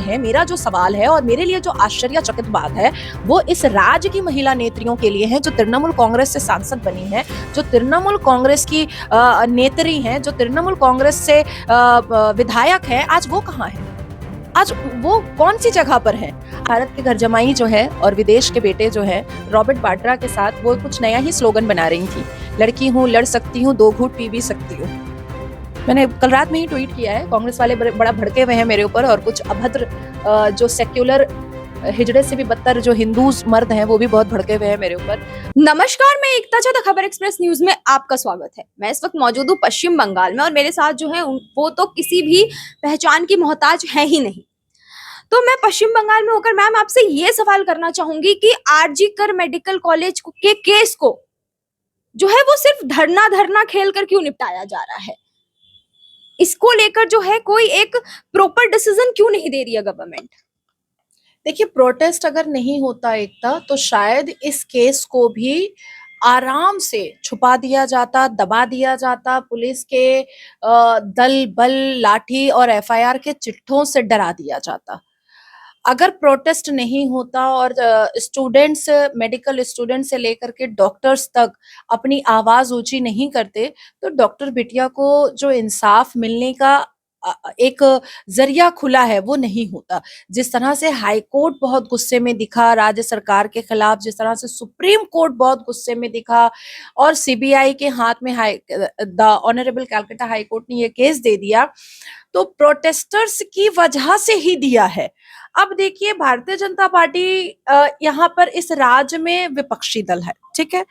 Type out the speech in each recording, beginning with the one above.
है, मेरा जो सवाल है और मेरे लिए जो आश्चर्यचकित बात है, वो इस राज्य की महिला नेत्रियों के लिए है जो तृणमूल कांग्रेस से सांसद बनी है, जो तृणमूल कांग्रेस की नेत्री हैं, जो तृणमूल कांग्रेस से विधायक हैं, आज वो कहाँ है? आज वो कौन सी जगह पर है? भारत के घर जमाई जो है और विदेश के बेटे जो है, रॉबर्ट वाड्रा के साथ वो कुछ नया ही स्लोगन बना रही थी, लड़की हूँ, लड़ सकती हूँ, 2 घूंट पी भी सकती हूँ। मैंने कल रात में ही ट्वीट किया है, कांग्रेस वाले बड़ा भड़के हुए हैं मेरे ऊपर और कुछ अभद्र जो सेक्युलर हिजड़े से भी बदतर जो हिंदू मर्द हैं वो भी बहुत भड़के हुए हैं मेरे ऊपर। नमस्कार, मैं एकता द खबर एक्सप्रेस न्यूज में आपका स्वागत है। मैं इस वक्त मौजूद हूँ पश्चिम बंगाल में और मेरे साथ जो है वो तो किसी भी पहचान की मोहताज है ही नहीं। तो मैं पश्चिम बंगाल में होकर मैम आपसे ये सवाल करना चाहूंगी कि आरजी कर मेडिकल कॉलेज के केस को जो है वो सिर्फ धरना खेल कर क्यों निपटाया जा रहा है? इसको लेकर जो है कोई एक प्रॉपर डिसीजन क्यों नहीं दे रही है गवर्नमेंट? देखिए, प्रोटेस्ट अगर नहीं होता एकता तो शायद इस केस को भी आराम से छुपा दिया जाता, दबा दिया जाता, पुलिस के दल बल लाठी और एफआईआर के चिट्ठों से डरा दिया जाता। अगर प्रोटेस्ट नहीं होता और स्टूडेंट्स, मेडिकल स्टूडेंट से लेकर के डॉक्टर्स तक अपनी आवाज ऊंची नहीं करते, तो डॉक्टर बिटिया को जो इंसाफ मिलने का एक जरिया खुला है वो नहीं होता। जिस तरह से हाई कोर्ट बहुत गुस्से में दिखा राज्य सरकार के खिलाफ, जिस तरह से सुप्रीम कोर्ट बहुत गुस्से में दिखा और सीबीआई के हाथ में the honourable Calcutta high court ने ये केस दे दिया, तो प्रोटेस्टर्स की वजह से ही दिया है। अब देखिए, भारतीय जनता पार्टी यहाँ पर इस राज्य में विपक्षी दल है, ठीक है,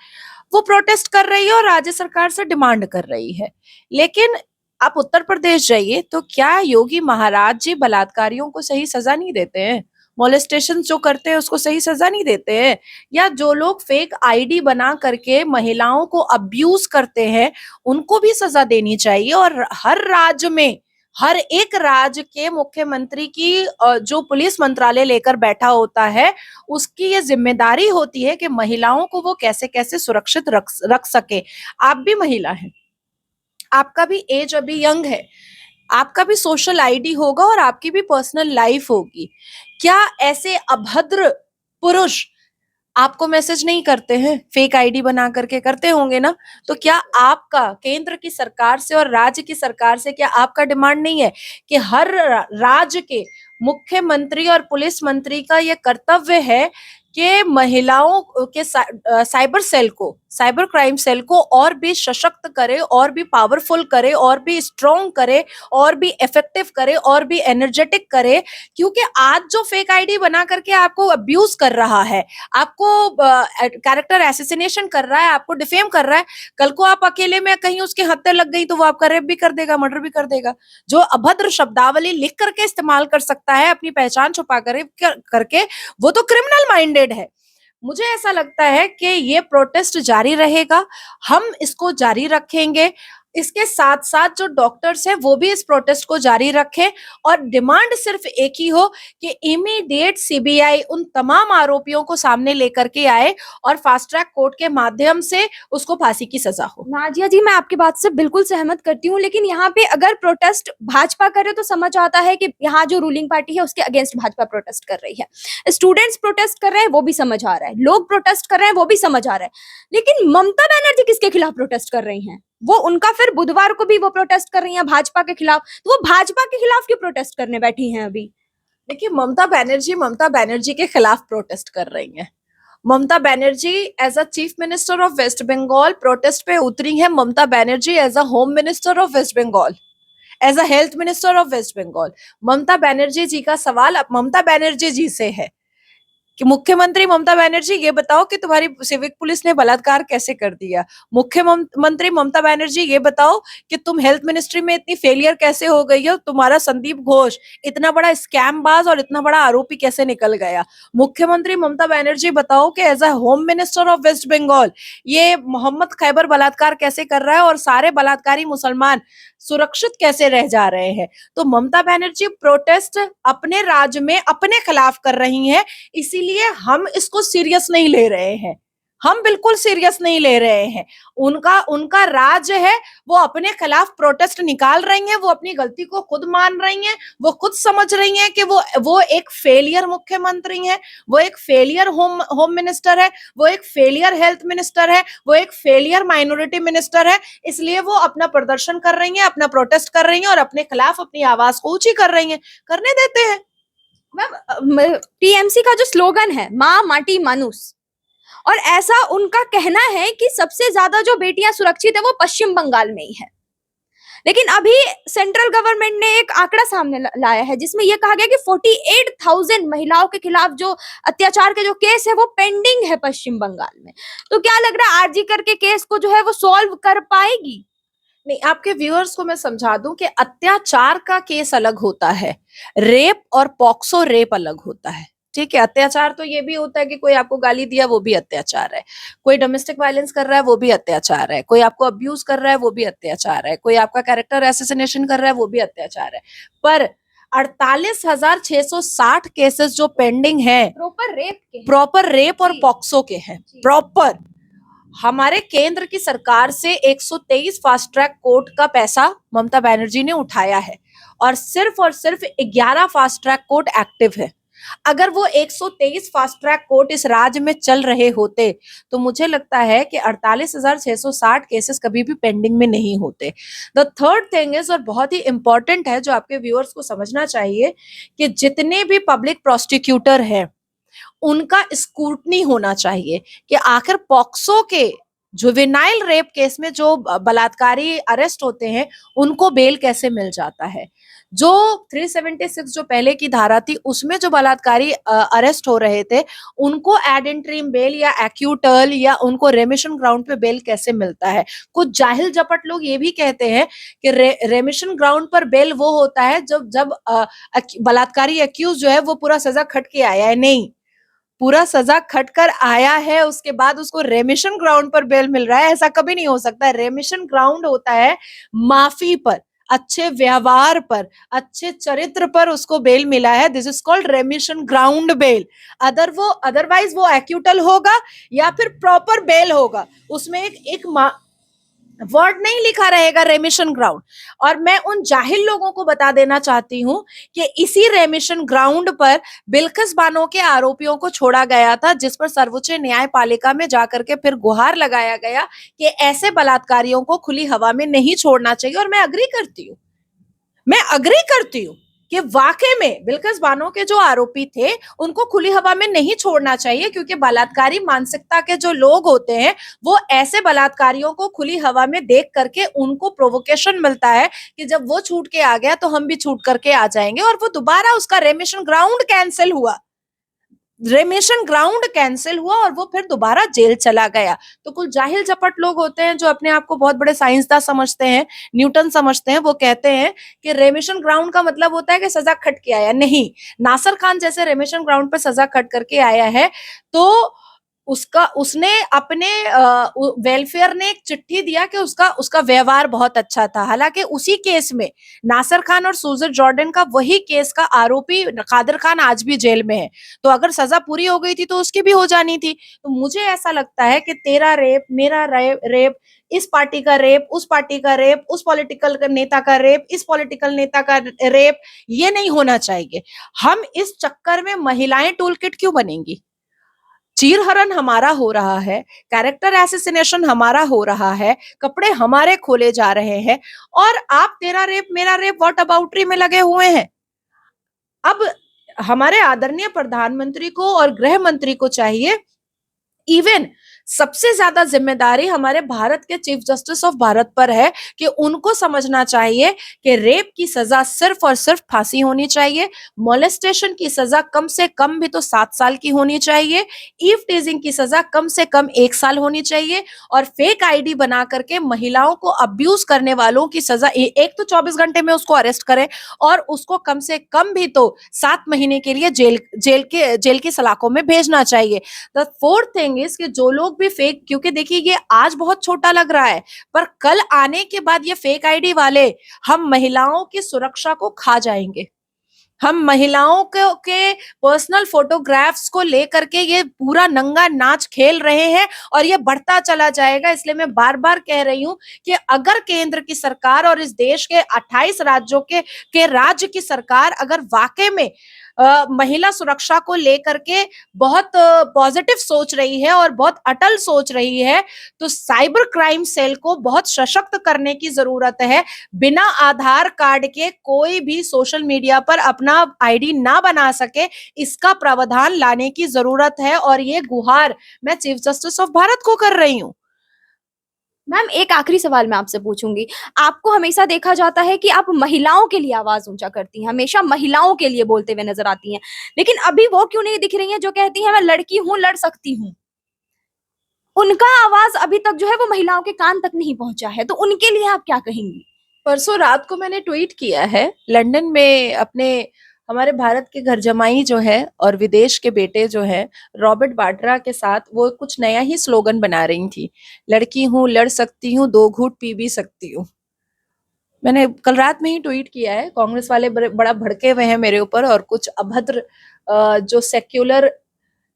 वो प्रोटेस्ट कर रही है और राज्य सरकार से डिमांड कर रही है। लेकिन आप उत्तर प्रदेश जाइए तो क्या योगी महाराज जी बलात्कारियों को सही सजा नहीं देते हैं? मोलेस्टेशन जो करते हैं उसको सही सजा नहीं देते हैं? या जो लोग फेक आईडी बना करके महिलाओं को अब्यूज करते हैं उनको भी सजा देनी चाहिए। और हर राज्य में, हर एक राज्य के मुख्यमंत्री की जो पुलिस मंत्रालय लेकर बैठा होता है, उसकी ये जिम्मेदारी होती है कि महिलाओं को वो कैसे कैसे सुरक्षित रख सके। आप भी महिला हैं, आपका भी एज अभी यंग है, आपका भी सोशल आईडी होगा और आपकी भी पर्सनल लाइफ होगी। क्या ऐसे अभद्र पुरुष आपको मैसेज नहीं करते हैं? फेक आईडी बना करके करते होंगे ना? तो क्या आपका केंद्र की सरकार से और राज्य की सरकार से क्या आपका डिमांड नहीं है कि हर राज्य के मुख्यमंत्री और पुलिस मंत्री का यह कर्तव्य है कि महिलाओं के साइबर सेल को, साइबर क्राइम सेल को और भी सशक्त करे, और भी पावरफुल करे, और भी स्ट्रॉन्ग करे, और भी इफेक्टिव करे, और भी एनर्जेटिक करे? क्योंकि आज जो फेक आईडी बना करके आपको अब्यूज कर रहा है, आपको कैरेक्टर एसेसिनेशन कर रहा है, आपको डिफेम कर रहा है, कल को आप अकेले में कहीं उसकी हत्या लग गई तो वो आपका रेप भी कर देगा, मर्डर भी कर देगा। जो अभद्र शब्दावली लिख करके इस्तेमाल कर सकता है अपनी पहचान छुपा करके, वो तो क्रिमिनल माइंडेड है। मुझे ऐसा लगता है कि ये प्रोटेस्ट जारी रहेगा, हम इसको जारी रखेंगे। इसके साथ साथ जो डॉक्टर्स हैं वो भी इस प्रोटेस्ट को जारी रखें और डिमांड सिर्फ एक ही हो कि इमीडिएट सीबीआई उन तमाम आरोपियों को सामने लेकर के आए और फास्ट ट्रैक कोर्ट के माध्यम से उसको फांसी की सजा हो। नाजिया जी, मैं आपकी बात से बिल्कुल सहमत करती हूँ, लेकिन यहाँ पे अगर प्रोटेस्ट भाजपा करे तो समझ आता है कि यहाँ जो रूलिंग पार्टी है उसके अगेंस्ट भाजपा प्रोटेस्ट कर रही है। स्टूडेंट्स प्रोटेस्ट कर रहे हैं वो भी समझ आ रहा है, लोग प्रोटेस्ट कर रहे हैं वो भी समझ आ रहा है, लेकिन ममता बनर्जी किसके खिलाफ प्रोटेस्ट कर रही हैं? वो उनका फिर बुधवार को भी वो प्रोटेस्ट कर रही हैं भाजपा के खिलाफ, तो वो भाजपा के खिलाफ क्यों प्रोटेस्ट करने बैठी हैं अभी? देखिए, ममता बनर्जी के खिलाफ प्रोटेस्ट कर रही हैं। Mamata Banerjee as a chief minister of waste Bengal protest पे उतरी है। Mamata Banerjee as a home minister of waste Bengal, as a health minister of waste Bengal, Mamata Banerjee ji का सवाल अब ममता बनर्जी जी से है कि मुख्यमंत्री ममता बनर्जी ये बताओ कि तुम्हारी सिविक पुलिस ने बलात्कार कैसे कर दिया। मुख्यमंत्री ममता बनर्जी ये बताओ कि तुम हेल्थ मिनिस्ट्री में इतनी फेलियर कैसे हो गई हो, तुम्हारा संदीप घोष इतना बड़ा स्कैम बाज और इतना बड़ा आरोपी कैसे निकल गया। मुख्यमंत्री ममता बनर्जी बताओ कि as a home minister of waste Bengal ये मोहम्मद खैबर बलात्कार कैसे कर रहा है और सारे बलात्कारी मुसलमान सुरक्षित कैसे रह जा रहे हैं। तो ममता बनर्जी प्रोटेस्ट अपने राज्य में अपने खिलाफ कर रही हैं, इसीलिए हम इसको सीरियस नहीं ले रहे हैं। हम बिल्कुल सीरियस नहीं ले रहे हैं। उनका उनका राज्य है, वो अपने खिलाफ प्रोटेस्ट निकाल रही हैं, वो अपनी गलती को खुद मान रही हैं, वो खुद समझ रही हैं कि वो एक फेलियर मुख्यमंत्री हैं, वो एक फेलियर होम मिनिस्टर है, वो एक फेलियर हेल्थ मिनिस्टर है, वो एक फेलियर माइनॉरिटी मिनिस्टर है। इसलिए वो अपना प्रदर्शन कर रही हैं, अपना प्रोटेस्ट कर रही हैं और अपने खिलाफ अपनी आवाज को ऊंची कर रही हैं। करने देते हैं। मैम, टीएमसी का जो स्लोगन है माँ माटी मानुस, और ऐसा उनका कहना है कि सबसे ज्यादा जो बेटियां सुरक्षित है वो पश्चिम बंगाल में ही है। लेकिन अभी सेंट्रल गवर्नमेंट ने एक आंकड़ा सामने लाया है जिसमें यह कहा गया कि 48,000 महिलाओं के खिलाफ जो अत्याचार के जो केस है वो पेंडिंग है पश्चिम बंगाल में। तो क्या लग रहा है आरजी कर के केस को जो है वो सॉल्व कर पाएगी? नहीं, आपके व्यूअर्स को मैं समझा दूं कि अत्याचार का केस अलग होता है, रेप और पॉक्सो रेप अलग होता है। ठीक है, अत्याचार तो ये भी होता है कि कोई आपको गाली दिया, वो भी अत्याचार है। कोई डोमेस्टिक वायलेंस कर रहा है, वो भी अत्याचार है। कोई आपको अब्यूज कर रहा है, वो भी अत्याचार है। कोई आपका कैरेक्टर असैसिनेशन कर रहा है, वो भी अत्याचार है। पर 48,660 केसेस जो पेंडिंग है, प्रॉपर रेप और पॉक्सो के हैं। प्रॉपर हमारे केंद्र की सरकार से 123 फास्ट ट्रैक कोर्ट का पैसा ममता बनर्जी ने उठाया है और सिर्फ 11 फास्ट ट्रैक कोर्ट एक्टिव है। अगर वो 123 फास्ट ट्रैक कोर्ट इस राज्य में चल रहे होते तो मुझे लगता है कि 48,660 केसेस कभी भी पेंडिंग में नहीं होते। द थर्ड थिंग इज, और बहुत ही इंपॉर्टेंट है जो आपके व्यूअर्स को समझना चाहिए, कि जितने भी पब्लिक प्रोसिक्यूटर हैं उनका स्क्रूटनी होना चाहिए कि आखिर पॉक्सो के जुवेनाइल रेप केस में जो बलात्कारी अरेस्ट होते हैं उनको बेल कैसे मिल जाता है। जो 376 जो पहले की धारा थी उसमें जो बलात्कारी अरेस्ट हो रहे थे उनको एड इंट्रीम बेल या एक्यूटर्ल या उनको रेमिशन ग्राउंड पे बेल कैसे मिलता है। कुछ जाहिल जपट लोग ये भी कहते हैं कि रेमिशन ग्राउंड पर बेल वो होता है जब जब बलात्कारी एक्यूज जो है वो पूरा सजा खट के आया है। नहीं, पूरा सजा खटकर आया है उसके बाद उसको रेमिशन ग्राउंड पर बेल मिल रहा है, ऐसा कभी नहीं हो सकता। रेमिशन ग्राउंड होता है माफी पर, अच्छे व्यवहार पर, अच्छे चरित्र पर उसको बेल मिला है। This is called remission ground bail. Otherwise वो एक्यूटल होगा या फिर प्रॉपर बेल होगा, उसमें एक वर्ड नहीं लिखा रहेगा रेमिशन ग्राउंड। और मैं उन जाहिल लोगों को बता देना चाहती हूं कि इसी रेमिशन ग्राउंड पर बिल्किस बानो के आरोपियों को छोड़ा गया था, जिस पर सर्वोच्च न्यायपालिका में जाकर के फिर गुहार लगाया गया कि ऐसे बलात्कारियों को खुली हवा में नहीं छोड़ना चाहिए। और मैं अग्री करती हूँ कि वाकई में बिल्किस बानो के जो आरोपी थे उनको खुली हवा में नहीं छोड़ना चाहिए, क्योंकि बलात्कारी मानसिकता के जो लोग होते हैं वो ऐसे बलात्कारियों को खुली हवा में देख करके उनको प्रोवोकेशन मिलता है कि जब वो छूट के आ गया तो हम भी छूट करके आ जाएंगे। और वो दोबारा उसका रेमिशन ग्राउंड कैंसिल हुआ और वो फिर दोबारा जेल चला गया। तो कुछ जाहिल चपट लोग होते हैं जो अपने आप को बहुत बड़े साइंसदान समझते हैं, न्यूटन समझते हैं, वो कहते हैं कि रेमिशन ग्राउंड का मतलब होता है कि सजा खट के आया। नहीं, नासिर खान जैसे रेमिशन ग्राउंड पे सजा खट करके आया है तो उसने अपने वेलफेयर ने एक चिट्ठी दिया कि उसका व्यवहार बहुत अच्छा था। हालांकि उसी केस में नासिर खान और सूजन जॉर्डन का वही केस का आरोपी कादिर खान आज भी जेल में है। तो अगर सजा पूरी हो गई थी तो उसकी भी हो जानी थी। तो मुझे ऐसा लगता है कि तेरा रेप, मेरा रेप, इस पार्टी का रेप, उस पार्टी का रेप, उस पॉलिटिकल नेता का रेप, इस पॉलिटिकल नेता का रेप, ये नहीं होना चाहिए। हम इस चक्कर में महिलाएं टूल किट क्यों बनेंगी? चीरहरण हमारा हो रहा है, कैरेक्टर एसेसिनेशन हमारा हो रहा है, कपड़े हमारे खोले जा रहे हैं और आप तेरा रेप मेरा रेप व्हाट अबाउटरी में लगे हुए हैं। अब हमारे आदरणीय प्रधानमंत्री को और गृह मंत्री को चाहिए, इवन सबसे ज्यादा जिम्मेदारी हमारे भारत के चीफ जस्टिस ऑफ भारत पर है कि उनको समझना चाहिए कि रेप की सजा सिर्फ और सिर्फ फांसी होनी चाहिए, मोलेस्टेशन की सजा कम से कम भी तो 7 साल की होनी चाहिए, ईव टीजिंग की सजा कम से कम 1 साल होनी चाहिए और फेक आईडी बना करके महिलाओं को अब्यूज करने वालों की सजा एक तो 24 घंटे में उसको अरेस्ट करें और उसको कम से कम भी तो 7 महीने के लिए जेल की सलाखों में भेजना चाहिए। द फोर्थ थिंग इज कि जो लोग भी फेक, क्योंकि देखिए ये आज बहुत छोटा लग रहा है पर कल आने के बाद ये फेक आईडी वाले हम महिलाओं की सुरक्षा को खा जाएंगे। हम महिलाओं के पर्सनल फोटोग्राफ्स को लेकर के ये पूरा नंगा नाच खेल रहे हैं और ये बढ़ता चला जाएगा। इसलिए मैं बार बार कह रही हूँ कि अगर केंद्र की सरकार और इस देश के 28 राज्यों के राज्य की सरकार अगर वाकई में महिला सुरक्षा को लेकर के बहुत पॉजिटिव सोच रही है और बहुत अटल सोच रही है, तो साइबर क्राइम सेल को बहुत सशक्त करने की जरूरत है। बिना आधार कार्ड के कोई भी सोशल मीडिया पर अपना आईडी ना बना सके, इसका प्रावधान लाने की जरूरत है। और ये गुहार मैं चीफ जस्टिस ऑफ भारत को कर रही हूँ। मैम एक आखिरी सवाल मैं आपसे पूछूंगी। आपको हमेशा देखा जाता है कि आप महिलाओं के लिए आवाज ऊंचा करती हैं, हमेशा महिलाओं के लिए बोलते हुए नजर आती हैं, लेकिन अभी वो क्यों नहीं दिख रही हैं जो कहती हैं मैं लड़की हूं, लड़ सकती हूँ? उनका आवाज अभी तक जो है वो महिलाओं के कान तक नहीं पहुंचा है, तो उनके लिए आप क्या कहेंगी? परसों रात को मैंने ट्वीट किया है, लंदन में अपने हमारे भारत के घर जमाई जो है और विदेश के बेटे जो है रॉबर्ट वाड्रा के साथ वो कुछ नया ही स्लोगन बना रही थी, लड़की हूँ, लड़ सकती हूँ, 2 घूंट पी भी सकती हूँ। मैंने कल रात में ही ट्वीट किया है। कांग्रेस वाले बड़ा भड़के हुए हैं मेरे ऊपर और कुछ अभद्र जो सेक्युलर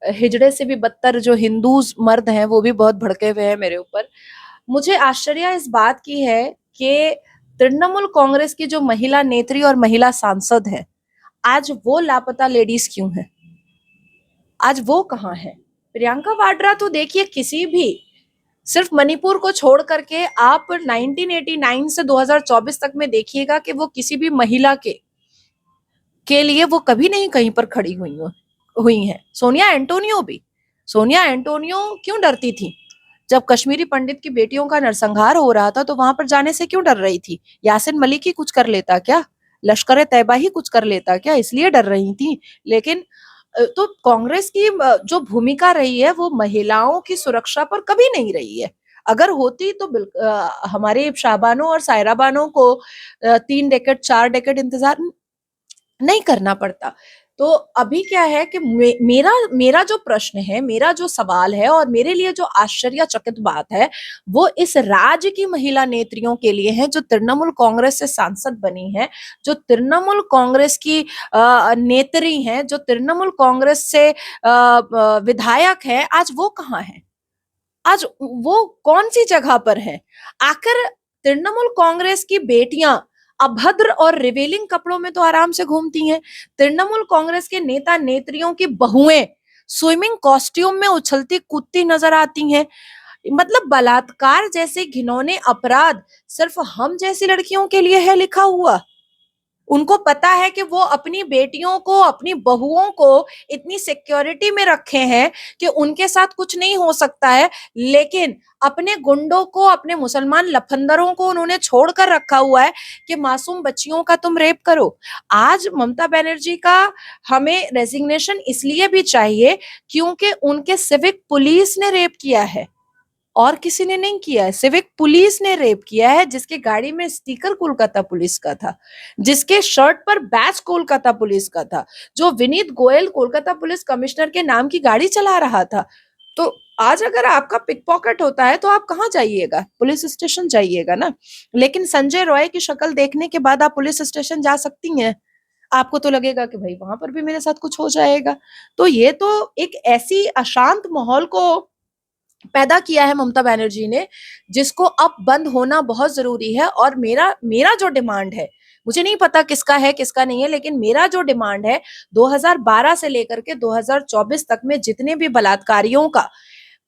हिजड़े से भी बदतर जो हिंदू मर्द हैं वो भी बहुत भड़के हुए हैं मेरे ऊपर। मुझे आश्चर्य इस बात की है कि तृणमूल कांग्रेस की जो महिला नेत्री और महिला सांसद है, आज वो लापता लेडीज क्यों है? आज वो कहाँ है? प्रियंका वाड्रा तो देखिए, किसी भी सिर्फ मणिपुर को छोड़ करके आप 1989 से 2024 तक में देखिएगा कि वो किसी भी महिला के लिए वो कभी नहीं कहीं पर खड़ी हुई हैं। सोनिया एंटोनियो क्यों डरती थी? जब कश्मीरी पंडित की बेटियों का नरसंहार हो रहा था तो वहां पर जाने से क्यों डर रही थी? यासिन मलिक ही कुछ कर लेता क्या? लश्कर तैयबा ही कुछ कर लेता क्या? इसलिए डर रही थी। लेकिन तो कांग्रेस की जो भूमिका रही है वो महिलाओं की सुरक्षा पर कभी नहीं रही है। अगर होती तो हमारे शाहबानों और सायरा बानों को 3 डेकेड 4 डेकेड इंतजार नहीं करना पड़ता। तो अभी क्या है कि मेरा मेरा जो प्रश्न है, मेरा जो सवाल है और मेरे लिए जो आश्चर्यचकित बात है, वो इस राज्य की महिला नेत्रियों के लिए है जो तृणमूल कांग्रेस से सांसद बनी है, जो तृणमूल कांग्रेस की नेत्री हैं, जो तृणमूल कांग्रेस से विधायक है। आज वो कहाँ है? आज वो कौन सी जगह पर है? आखिर तृणमूल कांग्रेस की बेटियां अभद्र और रिवेलिंग कपड़ों में तो आराम से घूमती हैं। तृणमूल कांग्रेस के नेता नेत्रियों की बहुएं स्विमिंग कॉस्ट्यूम में उछलती कूदती नजर आती हैं। मतलब बलात्कार जैसे घिनौने अपराध सिर्फ हम जैसी लड़कियों के लिए है लिखा हुआ? उनको पता है कि वो अपनी बेटियों को, अपनी बहुओं को इतनी सिक्योरिटी में रखे हैं कि उनके साथ कुछ नहीं हो सकता है, लेकिन अपने गुंडों को, अपने मुसलमान लफंदरों को उन्होंने छोड़कर रखा हुआ है कि मासूम बच्चियों का तुम रेप करो। आज ममता बनर्जी का हमें रेजिग्नेशन इसलिए भी चाहिए क्योंकि उनके सिविक पुलिस ने रेप किया है और किसी ने नहीं किया है। सिविक पुलिस ने रेप किया है, जिसके गाड़ी में स्टिकर कोलकाता पुलिस का था, जिसके शर्ट पर बैच कोलकाता पुलिस का था, जो विनीत गोयल कोलकाता पुलिस कमिश्नर के नाम की गाड़ी चला रहा था। तो आज अगर आपका पिक पॉकेट होता है तो आप कहाँ जाइएगा? पुलिस स्टेशन जाइएगा ना। लेकिन संजय रॉय की शक्ल देखने के बाद आप पुलिस स्टेशन जा सकती हैं? आपको तो लगेगा कि भाई वहां पर भी मेरे साथ कुछ हो जाएगा। तो ये तो एक ऐसी अशांत माहौल को पैदा किया है ममता बनर्जी ने, जिसको अब बंद होना बहुत जरूरी है। और मेरा मेरा जो डिमांड है, मुझे नहीं पता किसका है किसका नहीं है, लेकिन मेरा जो डिमांड है, 2012 से लेकर के 2024 तक में जितने भी बलात्कारियों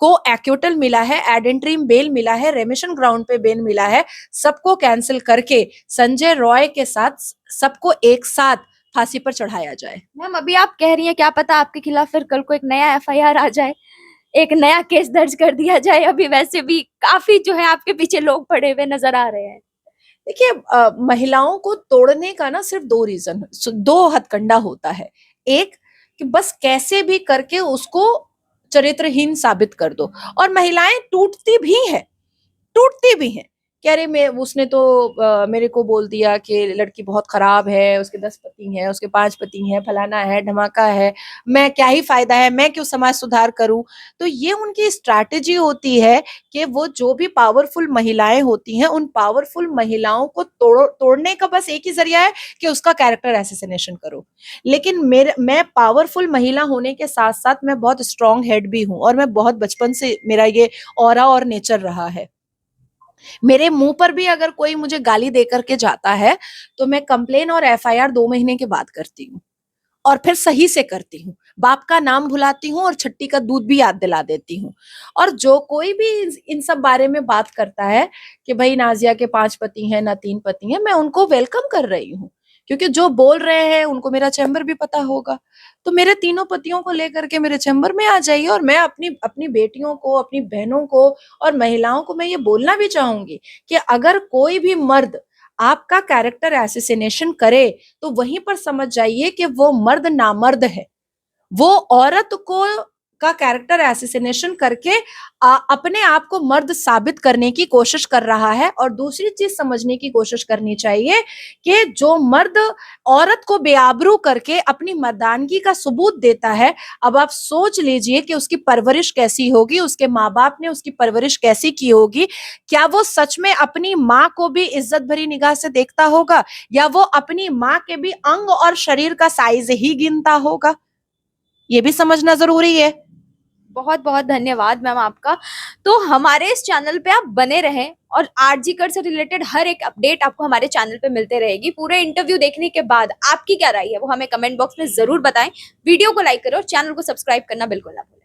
को एक्यूटल मिला है, एडेंट्रीम बेल मिला है, रेमिशन ग्राउंड पे बेल मिला है, सबको कैंसिल करके संजय रॉय के साथ सबको एक साथ फांसी पर चढ़ाया जाए। मैम अभी आप कह रही हैं क्या पता आपके खिलाफ फिर कल को एक नया एफआईआर आ जाए, एक नया केस दर्ज कर दिया जाए। अभी वैसे भी काफी जो है आपके पीछे लोग पड़े हुए नजर आ रहे हैं। देखिए, महिलाओं को तोड़ने का ना सिर्फ 2 हथकंडा होता है। एक कि बस कैसे भी करके उसको चरित्रहीन साबित कर दो, और महिलाएं टूटती भी हैं, कि अरे मैं उसने तो मेरे को बोल दिया कि लड़की बहुत खराब है, उसके 10 पति हैं, उसके 5 पति हैं, फलाना है, धमाका है, मैं क्या ही फायदा है, मैं क्यों समाज सुधार करूं। तो ये उनकी स्ट्रैटेजी होती है कि वो जो भी पावरफुल महिलाएं होती हैं, उन पावरफुल महिलाओं को तोड़ने का बस एक ही जरिया है कि उसका कैरेक्टर असैसिनेशन करो। लेकिन मैं पावरफुल महिला होने के साथ साथ मैं बहुत स्ट्रांग हेड भी हूं, और मैं बहुत बचपन से मेरा ये ऑरा और नेचर रहा है। मेरे मुंह पर भी अगर कोई मुझे गाली दे करके जाता है तो मैं कंप्लेन और एफआईआर 2 महीने के बाद करती हूँ, और फिर सही से करती हूँ। बाप का नाम भुलाती हूँ और छट्टी का दूध भी याद दिला देती हूँ। और जो कोई भी इन सब बारे में बात करता है कि भाई नाजिया के 5 पति हैं ना 3 पति हैं, मैं उनको वेलकम कर रही हूँ, क्योंकि जो बोल रहे हैं उनको मेरा चैम्बर भी पता होगा। तो मेरे तीनों पतियों को लेकर के मेरे चैम्बर में आ जाइए, और मैं अपनी अपनी बेटियों को, अपनी बहनों को और महिलाओं को मैं ये बोलना भी चाहूंगी कि अगर कोई भी मर्द आपका कैरेक्टर असैसिनेशन करे तो वहीं पर समझ जाइए कि वो मर्द नामर्द है। वो औरत को का कैरेक्टर असैसिनेशन करके अपने आप को मर्द साबित करने की कोशिश कर रहा है। और दूसरी चीज समझने की कोशिश करनी चाहिए कि जो मर्द औरत को बेआबरू करके अपनी मर्दानगी का सबूत देता है, अब आप सोच लीजिए कि उसकी परवरिश कैसी होगी, उसके माँ बाप ने उसकी परवरिश कैसी की होगी। क्या वो सच में अपनी माँ को भी इज्जत भरी निगाह से देखता होगा, या वो अपनी माँ के भी अंग और शरीर का साइज ही गिनता होगा? ये भी समझना जरूरी है। बहुत बहुत धन्यवाद मैम आपका। तो हमारे इस चैनल पे आप बने रहें, और आरजी कर से रिलेटेड हर एक अपडेट आपको हमारे चैनल पे मिलते रहेगी। पूरे इंटरव्यू देखने के बाद आपकी क्या राय है वो हमें कमेंट बॉक्स में जरूर बताएं। वीडियो को लाइक करो और चैनल को सब्सक्राइब करना बिल्कुल ना भूलें।